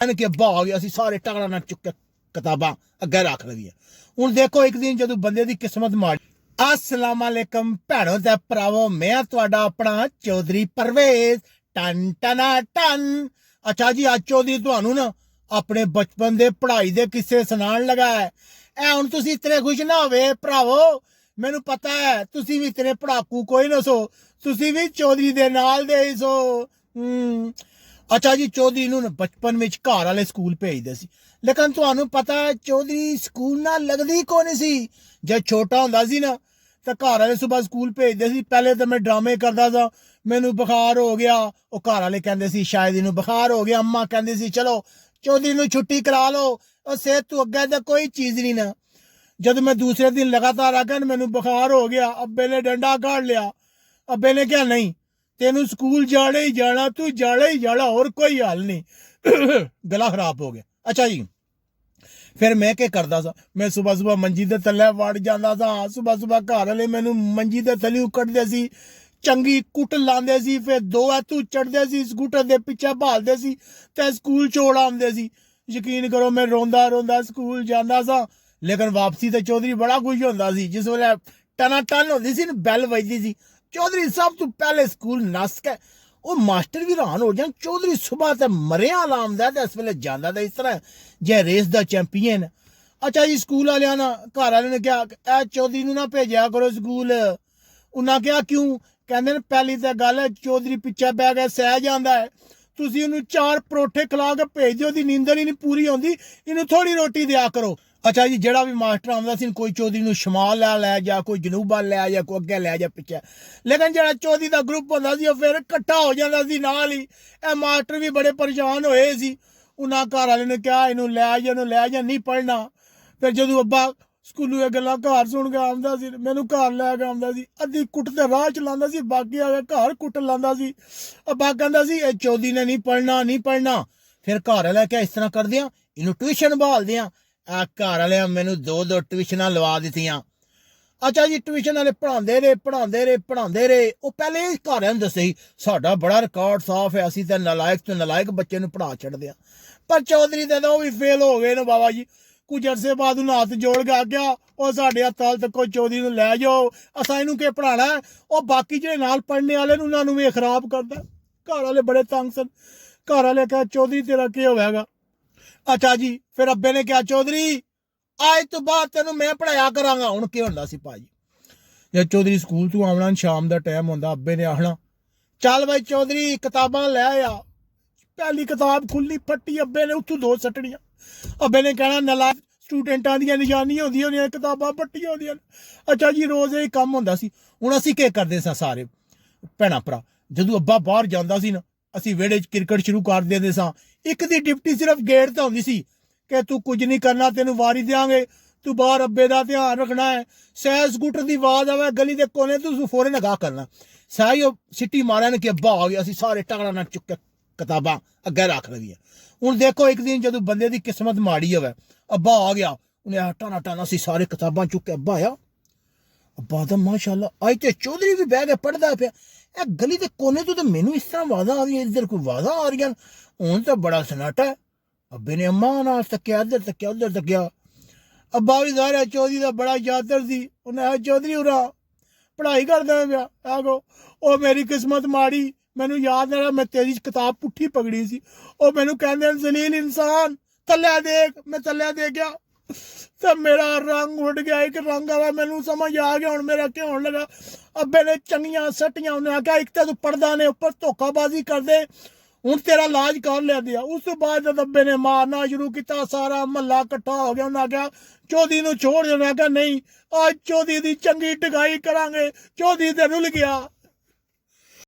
कि अब्बा आ गया, असी सारे टकरा ना चुक के किताबां अगे रख लगी। हुण देखो एक दिन जदों बंदे दी किस्मत माड़ी। अस्सलाम वालेकुम भैणों ते भरावो, मैं तुहाडा अपना चौधरी परवेज टन टना टन। अच्छा जी, अज चौधरी तुहानू ना अपने बचपन दे पढ़ाई दे किस्से सुनाण लगा है। ए हुण तुसीं इतने खुश ना होवे भरावो, मैनू पता है तुसीं भी इतने पढ़ाकू कोई ना सो, तुसीं भी चौधरी दे नाल दे ही सो। अच्छा जी, चौधरी नूं बचपन में घर वाले स्कूल भेजदे सी, लेकिन तुहानू पता है चौधरी स्कूल ना लगदी कोई नहीं सी। जब छोटा हुंदा सी ना तो घर वाले सुबह स्कूल भेजदे सी। पहले तो मैं ड्रामे करदा सा, मैनू बुखार हो गया, वो घर वाले कहंदे सी शायद इनू बुखार हो गया। अम्मा कहंदी सी चलो चौधरी नूं छुट्टी करा लो, और सेहत तू अगे तो कोई चीज नहीं ना। जब मैं दूसरे दिन लगातार आकर मैनू बुखार हो गया, अब्बे ने डंडा काट लिया। अब्बे ने कहा नहीं, तेनू स्कूल जाना ही जाना, तू जाना ही जाना, और कोई हल नहीं। गला खराब हो गया। अच्छा जी, फिर मैं क्या करता सा, मैं सुबह सुबह मंजी दे थल्ले वड़ जाता सा। सुबह सुबह घर वाले मैनू मंजी दे थल्ले कटदे सी, चंगी कुट लांदे सी, फिर दो हत्थू चढ़दे सी, स्कूटर दे पिछे भालदे सी ते स्कूल छोड़ आंदे सी। यकीन करो मैं रोंदा रोंदा स्कूल जांदा सा, लेकिन वापसी ते चौधरी बड़ा खुश होंदा सी। जिस वेले टना टन होंदी सी ना, बैल वजदी सी, चौधरी सब तो पहले स्कूल नस के, वो मास्टर भी हैरान हो जान, चौधरी सुबह ते मरिया लामदा ते इस वेले जांदा ते इस तरह जे रेस दा चैंपियन। अच्छा जी, स्कूल वाले ना घर वाले ने कहा ए चौधरी नूं ना भेजा करो स्कूल। उन्हें कहा क्यों? कहंदे ने पहली तो गल है चौधरी पिछे बह के सह जांदा है, तुसीं इहनूं 4 परोठे खिला के भेज दिओ, दी नींदर ही नहीं पूरी होंदी, इहनूं थोड़ी रोटी दिया करो। अच्छा जी, जेड़ा भी मास्टर आंदा सी, कोई चौधरी नूं शमाल लै जा, कोई जनूबा लै जा, कोई अगे लै जा पिछे, लेकिन जेड़ा चौधरी दा ग्रुप होंदा सी फिर इकट्ठा हो जांदा सी नाल ही। ए मास्टर भी बड़े परेशान होए सी। उन्हां घर वाले ने कहा इहनूं लै जा, नहीं पढ़ना। फिर जदों अब्बा स्कूलों गल्लां घर सुन के आंदा सी, मैनू घर लैके आंदा सी, अद्धी कुट ते राह चलांदा सी, बाकी आके घर कुट लांदा सी। अब्बा कहंदा सी ए चौधरी ने नहीं पढ़ना, नहीं पढ़ना। फिर घर वाले क्या इस तरह कर दियां, इनू ट्यूशन बहाल दियां। घर वाले मैनू 2 ट्यूशनां लवा दित्तियां। अच्छा जी, ट्यूशन वाले पढ़ाते रहे। वो पहले घर वाले दस्से ही साडा बड़ा रिकॉर्ड साफ है, असीं ते नलायक तो नलायक बच्चे नूं पढ़ा छड्डदे आ। पर चौधरी ते वो भी फेल हो गए ना बाबा जी। कुछ अरसे बाद उन्हें हाथ जोड़ के आख्या और साढ़े हत्थ हाल तक चौधरी नूं लै जाओ, असां इनू के पढ़ाना है। और बाकी जो नाल पढ़ने वाले उन्होंने भी खराब करता। घर वाले बड़े तंग सन। घर वाले कहा चौधरी तेरा क्या होगा? अच्छा जी, फिर अब्बे ने कहा चौधरी आज तो बाद तेनू मैं पढ़ाया करांगा। हुण की हुंदा सी भाजी, जब चौधरी स्कूल तू आना शाम का टाइम होंदा, अब्बे ने आखना चल भाई चौधरी किताबां लै आ। पहली किताब खुली फट्टी, अब्बे ने उत्थू 2 सट्टनियां। अब्बे ने कहना नलायक स्टूडेंटां दियां निशानियां होंदियां, किताबां पट्टियां होंदियां। अच्छा जी, रोज़ यही कम होंदा सी। हुण असीं के करदे सां सारे भैणां भरा, जदों अब्बा बाहर जांदा सी ना, असीं वेड़े च क्रिकेट शुरू कर दिंदे सां। एक दी डिप्टी सिर्फ गेट ते होंदी सी कि तू कुछ नहीं करना, तेनू वारी देंगे, तू बाहर अब्बे का ध्यान रखना है। सह स्कूटर की आवाज आवे गली के कोने, तू फौरन अगाह करना। सही सिटी मारा ने कि अब्बा आ गया, असीं सारे टकरा ना चुक के किताबां अगे रख लगी। हुण देखो एक दिन जदों बंदे की किस्मत माड़ी होवे, अब्बा आ गया, उन्हें टना टना असीं सारे किताबां चुक के अब्बा आया। अब्बा दा माशाअल्लाह अज तो चौधरी भी बह के पढ़दा पिया। ए गली के कोने तो मैनू इस तरह आवाज़ां आ रही, इधर कोई आवाज़ां आ रही, हुण तो बड़ा सन्नाटा है। अब्बे ने अम्मा नाल तक्या, इधर तक्या, उधर तक्या। अब्बा भी सारा चौधरी का बड़ा यादर सी। उन्हें चौधरी उरा पढ़ाई करदा पिया, आगो ओ मेरी किस्मत माड़ी, मैनू याद नहीं, मैं तेरी किताब पुट्ठी पकड़ी सी। ओ मैनू कहंदे जलील इंसान थल्ले देख, मैं थल्ले देख गया तो मेरा रंग उड़ गया, एक रंग आया, मैनू समझ आ गया हुण मेरा क्या होने लगा। अब्बे ने चंगियां सट्टियां, उन्हें आख्या एक तो तू पढ़दा ने, उपर धोखाबाजी कर दे, हुण तेरा इलाज कर लिया दिया। उस तो बाद जब अब्बे ने मारना शुरू किया, सारा महला इकट्ठा हो गया। उन्हें आख्या चौधरी नूं छोड़ दे। उन्हें आख्या नहीं, आज चौधरी की चंगी टिकाई करांगे। चौधरी ते रुल गया।